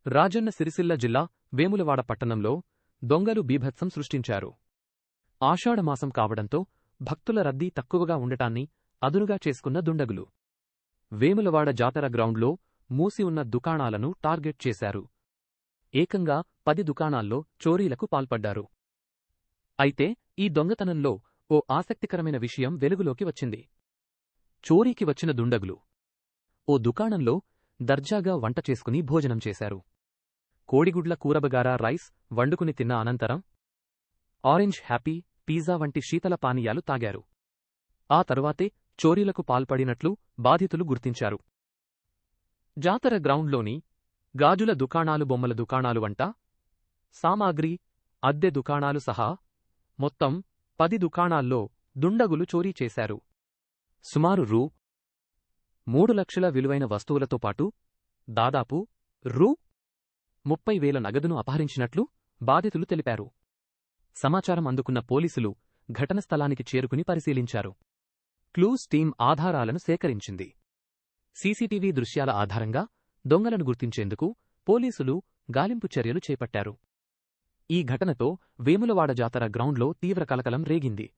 రాజన్న సిరిసిల్ల జిల్లా వేములవాడ పట్టణంలో దొంగలు బీభత్సం సృష్టించారు. ఆషాఢమాసం కావడంతో భక్తుల రద్దీ తక్కువగా ఉండటాన్ని అదునుగా చేసుకున్న దుండగులు వేములవాడ జాతర గ్రౌండ్లో మూసి ఉన్న దుకాణాలను టార్గెట్ చేశారు. ఏకంగా 10 దుకాణాల్లో చోరీలకు పాల్పడ్డారు. అయితే ఈ దొంగతనంలో ఓ ఆసక్తికరమైన విషయం వెలుగులోకి వచ్చింది. చోరీకి వచ్చిన దుండగులు ఓ దుకాణంలో దర్జాగా వంట చేసుకుని భోజనం చేశారు. కోడిగుడ్ల కూరబగారా రైస్ వండుకుని తిన్న అనంతరం ఆరెంజ్ హ్యాపీ, పిజ్జా వంటి శీతల పానీయాలు తాగారు. ఆ తరువాతే చోరీలకు పాల్పడినట్లు బాధితులు గుర్తించారు. జాతర గ్రౌండ్లోని గాజుల దుకాణాలు, బొమ్మల దుకాణాలు, వంట సామాగ్రి, అద్దె దుకాణాలు సహా మొత్తం 10 దుకాణాల్లో దుండగులు చోరీ చేశారు. సుమారు రూ. 3 లక్షల విలువైన వస్తువులతో పాటు దాదాపు రూ. 30,000 నగదును అపహరించినట్లు బాధితులు తెలిపారు. సమాచారం అందుకున్న పోలీసులు ఘటన స్థలానికి చేరుకుని పరిశీలించారు. క్లూస్ టీం ఆధారాలను సేకరించింది. సీసీటీవీ దృశ్యాల ఆధారంగా దొంగలను గుర్తించేందుకు పోలీసులు గాలింపు చర్యలు చేపట్టారు. ఈ ఘటనతో వేములవాడ జాతర గ్రౌండ్లో తీవ్ర కలకలం రేగింది.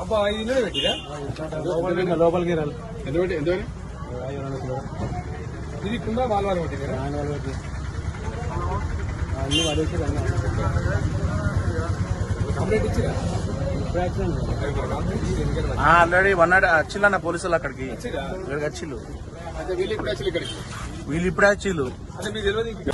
అబ్బా ఇది పెట్టిరా లోపలికి రాలి ఎంత ఇది కుందా బాలవారం పెట్టిరా అన్ని వాడేసి కంప్లైంట్ ఇచ్చిరా ఆల్రెడీ వచ్చిల్లన్న పోలీసులు అక్కడికి వచ్చిళ్ళు. వీళ్ళు ఇప్పుడే వచ్చిళ్ళు. అంటే మీకు తెలియదు.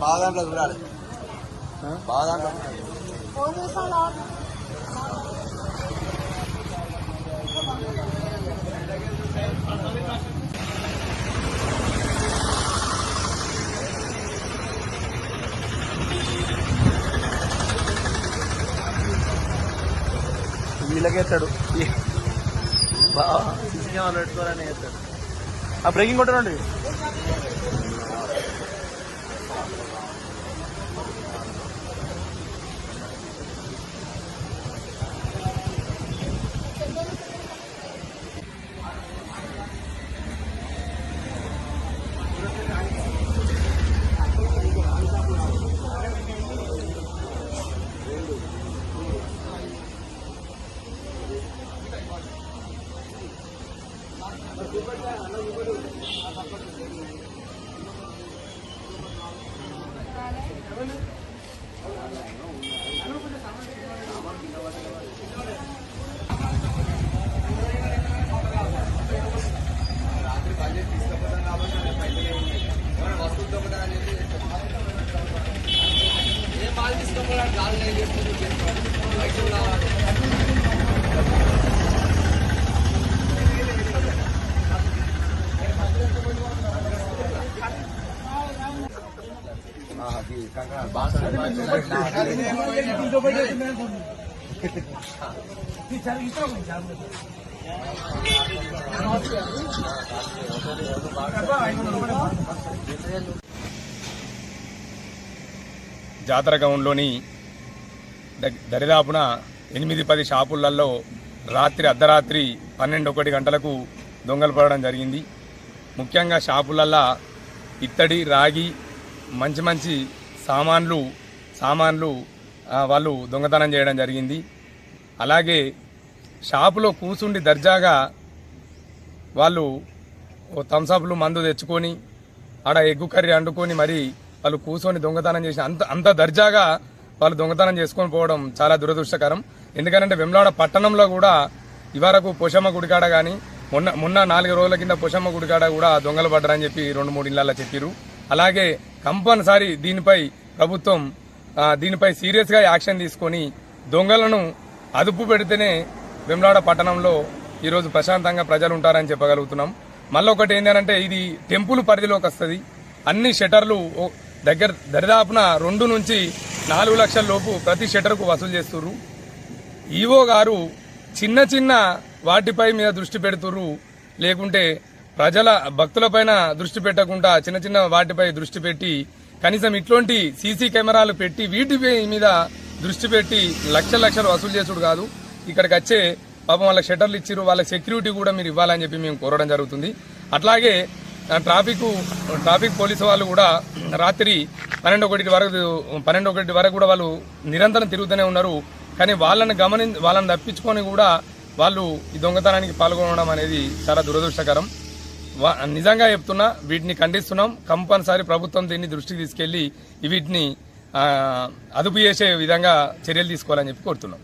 బాగా చూడాలి బాగా వీళ్ళకేస్తాడు బాగా సీసీ కెమెరా పెట్టుకోవాలని వేస్తాడు. ఆ బ్రేకింగ్ కొట్టనండి. జాతర గ్రౌండ్లోని దరిదాపున 8-10 షాపులలో అర్ధరాత్రి 12-1 గంటలకు దొంగలు పడడం జరిగింది. ముఖ్యంగా షాపులల్లో ఇత్తడి, రాగి, మంచి సామాన్లు వాళ్ళు దొంగతనం చేయడం జరిగింది. అలాగే షాపులో కూసుండి దర్జాగా వాళ్ళు థమ్సప్లు మందు తెచ్చుకొని ఆడ ఎగ్గు కర్రీ వండుకొని మరి వాళ్ళు కూర్చొని దొంగతనం చేసి అంత దర్జాగా వాళ్ళు దొంగతనం చేసుకొని పోవడం చాలా దురదృష్టకరం. ఎందుకంటే వెమ్లవాడ పట్టణంలో కూడా ఇవరకు పోషమ్మ గుడికాడ కానీ మొన్న 4 రోజుల కింద పోషమ్మ గుడికాడ కూడా దొంగలు పడ్డారని చెప్పి 2-3 ఇళ్లలో చెప్పారు. అలాగే కంపల్సరీ దీనిపై ప్రభుత్వం దీనిపై సీరియస్ గా యాక్షన్ తీసుకొని దొంగలను అదుపు పెడితేనే వెమ్లవాడ పట్టణంలో ఈరోజు ప్రశాంతంగా ప్రజలు ఉంటారని చెప్పగలుగుతున్నాం. మళ్ళీ ఒకటి ఏంటంటే ఇది టెంపుల్ పరిధిలోకి వస్తుంది. అన్ని షటర్లు దరిదాపున 2 నుంచి 4 లక్షల లోపు ప్రతి షటర్కు వసూలు చేస్తున్నారు. ఈవో గారు చిన్న వాటిపై మీద దృష్టి పెడుతున్నారు, లేకుంటే ప్రజల భక్తులపైన దృష్టి పెట్టకుండా చిన్న వాటిపై దృష్టి పెట్టి కనీసం ఇట్లాంటి సీసీ కెమెరాలు పెట్టి వీటిపై మీద దృష్టి పెట్టి లక్షలు వసూలు చేసుడు కాదు. ఇక్కడికి వచ్చే పాపం వాళ్ళకి షటర్లు ఇచ్చిరు, వాళ్ళకి సెక్యూరిటీ కూడా మీరు ఇవ్వాలని చెప్పి మేము కోరడం జరుగుతుంది. అట్లాగే ట్రాఫిక్ పోలీసు వాళ్ళు కూడా రాత్రి 12-1 వరకు కూడా వాళ్ళు నిరంతరం తిరుగుతూనే ఉన్నారు. కానీ వాళ్ళని తప్పించుకొని కూడా వాళ్ళు ఈ దొంగతనానికి పాల్గొనడం అనేది చాలా దురదృష్టకరం. నిజంగా చెప్తున్నా, వీటిని ఖండిస్తున్నాం. కంపల్సరీ ప్రభుత్వం దీన్ని దృష్టికి తీసుకెళ్లి వీటిని అదుపు చేసే విధంగా చర్యలు తీసుకోవాలని చెప్పి కోరుతున్నాం.